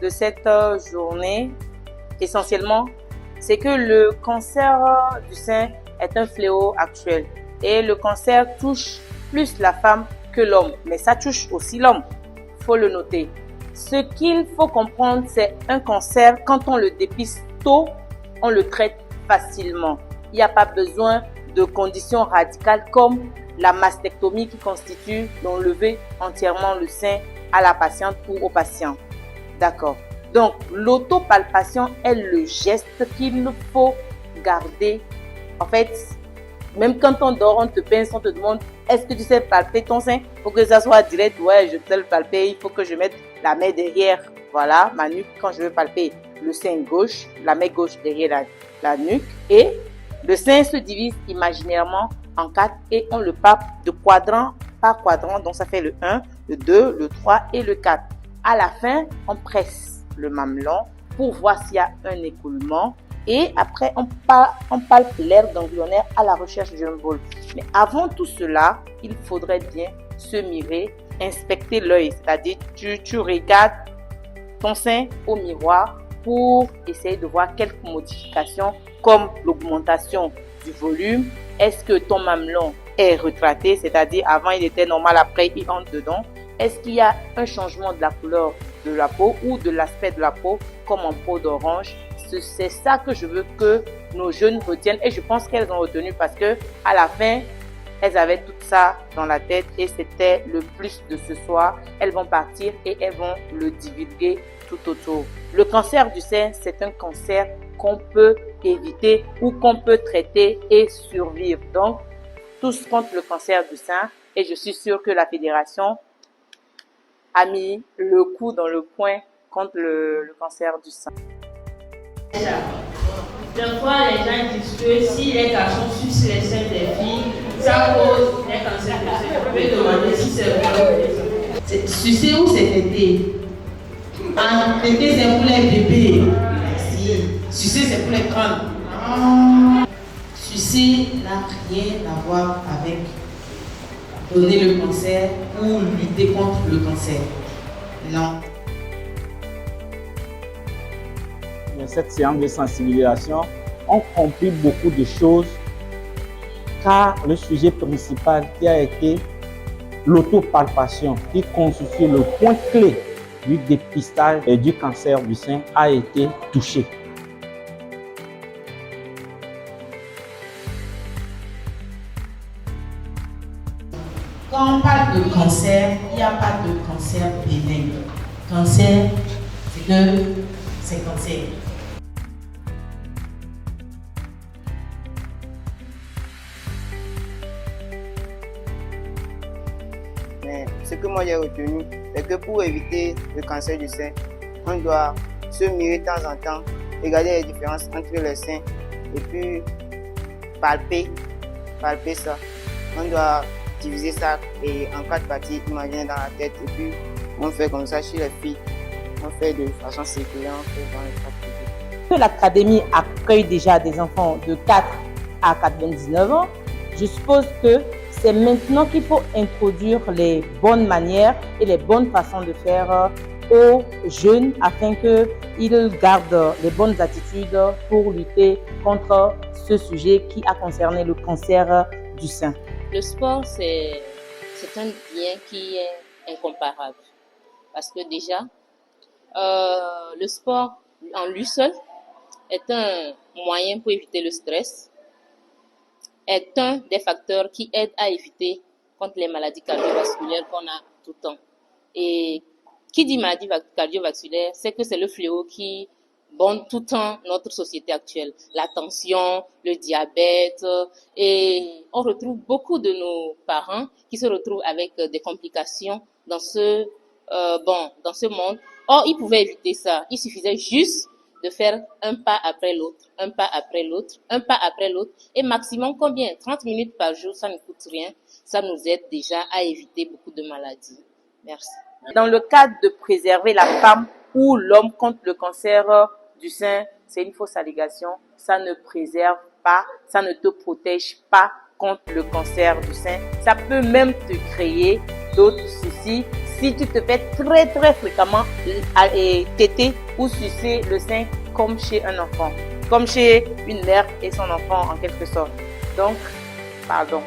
de cette journée, essentiellement, c'est que le cancer du sein est un fléau actuel. Et le cancer touche plus la femme que l'homme. Mais ça touche aussi l'homme. Il faut le noter. Ce qu'il faut comprendre, c'est un cancer, quand on le dépiste tôt, on le traite facilement. Il n'y a pas besoin de conditions radicales comme la mastectomie qui constitue d'enlever entièrement le sein à la patiente ou au patient. D'accord. Donc, l'autopalpation est le geste qu'il faut garder. En fait, même quand on dort, on te pince, on te demande est-ce que tu sais palper ton sein? Il faut que ça soit direct. Ouais, je sais le palper. Il faut que je mette la main derrière. Voilà, ma nuque quand je veux palper le sein gauche, la main gauche derrière la nuque. Et le sein se divise imaginairement en 4 et on le palpe de quadrant par quadrant. Donc, ça fait le 1, le 2, le 3 et le 4. À la fin, on presse le mamelon pour voir s'il y a un écoulement. Et après, on palpe l'aire ganglionnaire à la recherche d'un bol. Mais avant tout cela, il faudrait bien se mirer, inspecter l'œil. C'est-à-dire, tu regardes ton sein au miroir pour essayer de voir quelques modifications comme l'augmentation du volume. Est-ce que ton mamelon est retraté? C'est-à-dire, avant, il était normal, après, il entre dedans. Est-ce qu'il y a un changement de la couleur de la peau ou de l'aspect de la peau comme en peau d'orange? C'est ça que je veux que nos jeunes retiennent et je pense qu'elles ont retenu parce que à la fin, elles avaient tout ça dans la tête et c'était le plus de ce soir. Elles vont partir et elles vont le divulguer tout autour. Le cancer du sein, c'est un cancer qu'on peut éviter ou qu'on peut traiter et survivre. Donc, tous contre le cancer du sein et je suis sûre que la fédération a mis le coup dans le poing contre le cancer du sein. Des fois, les gens disent que si les garçons sucent les seins des filles, ça cause des cancers de sein. Je peux demander si c'est vrai. Sucer ou c'est téter? Téter, c'est pour les bébés. Si. Sucer, c'est pour les grandes. Sucer n'a rien à voir avec donner le cancer ou lutter contre le cancer. Non. Cette séance de sensibilisation ont compris beaucoup de choses car le sujet principal qui a été l'autopalpation qui constitue le point clé du dépistage et du cancer du sein a été touché. Quand on parle de cancer, il n'y a pas de cancer bénin. Cancer, c'est cancer. Mais ce que moi j'ai retenu, c'est que pour éviter le cancer du sein, on doit se mirer de temps en temps, regarder les différences entre les seins et puis palper ça. On doit diviser ça en 4 parties, imaginer dans la tête et puis on fait comme ça chez les filles. On fait de façon circulaire, on fait dans les 4 parties. Que l'académie accueille déjà des enfants de 4 à 99 ans, je suppose que c'est maintenant qu'il faut introduire les bonnes manières et les bonnes façons de faire aux jeunes afin qu'ils gardent les bonnes attitudes pour lutter contre ce sujet qui a concerné le cancer du sein. Le sport, c'est un bien qui est incomparable parce que déjà, le sport en lui seul est un moyen pour éviter le stress, est un des facteurs qui aide à éviter contre les maladies cardiovasculaires qu'on a tout le temps. Et qui dit maladie cardiovasculaire, c'est que c'est le fléau qui bonne tout le temps notre société actuelle. La tension, le diabète, et on retrouve beaucoup de nos parents qui se retrouvent avec des complications dans ce monde. Or, ils pouvaient éviter ça. Il suffisait juste de faire un pas après l'autre, un pas après l'autre, un pas après l'autre. Et maximum combien? 30 minutes par jour, ça ne coûte rien. Ça nous aide déjà à éviter beaucoup de maladies. Merci. Dans le cadre de préserver la femme ou l'homme contre le cancer du sein, c'est une fausse allégation. Ça ne préserve pas, ça ne te protège pas contre le cancer du sein. Ça peut même te créer d'autres soucis si tu te fais très très fréquemment téter ou sucer le sein comme chez un enfant, comme chez une mère et son enfant en quelque sorte. Donc, pardon.